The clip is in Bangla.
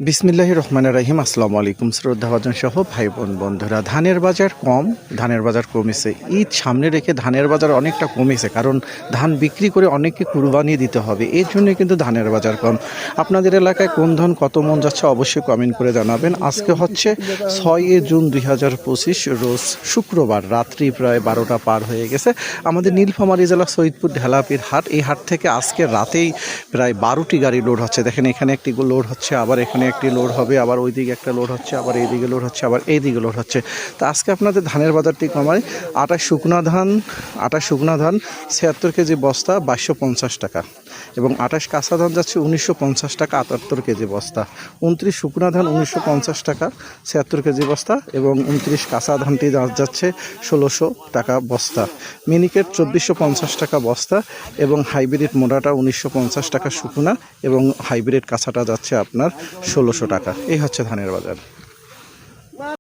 বিসমিল্লাহির রহমানির রহিম। আসসালামু আলাইকুম শ্রদ্ধাভাজন সহ ভাই বোন বন্ধুরা। ধানের বাজার কম, ধানের বাজার কমেছে। ঈদ সামনে রেখে ধানের বাজার অনেকটা কমেছে, কারণ ধান বিক্রি করে অনেককে কুরবানি দিতে হবে, এর জন্যই কিন্তু ধানের বাজার কম। আপনাদের এলাকায় কোন ধান কত মন যাচ্ছে অবশ্যই কমেন্ট করে জানাবেন। আজকে হচ্ছে 6 জুন 2025, রোজ শুক্রবার, রাত্রি প্রায় 12টা পার হয়ে গেছে। আমাদের নীলফামারী জেলা সৈয়দপুর ঢেলাপির হাট, এই হাট থেকে আজকে রাতেই প্রায় 12টি গাড়ি লোড হচ্ছে। দেখেন এখানে একটি লোড হচ্ছে, আবার এখানে একটি লোড হবে, আবার ওইদিকে একটা লোড হচ্ছে, আবার এইদিকে লোড হচ্ছে, আবার এইদিকে লোড হচ্ছে। তো আজকে আপনাদের ধানের বাজারটি কমায়। আটা শুকনা ধান 76 কেজি বস্তা 2250 টাকা, এবং 28 কাঁচা ধান যাচ্ছে 1950 টাকা 78 কেজি বস্তা। 29 শুকনা ধান 1950 টাকা 76 কেজি বস্তা, এবং 29 কাঁচা ধানটি যাচ্ছে 1600 টাকা বস্তা। মিনিকেট 2450 টাকা বস্তা, এবং হাইব্রিড মোড়াটা 1950 টাকা শুকনা, এবং হাইব্রিড কাঁচাটা যাচ্ছে আপনার 1600 টাকা। এই হচ্ছে ধানের বাজার।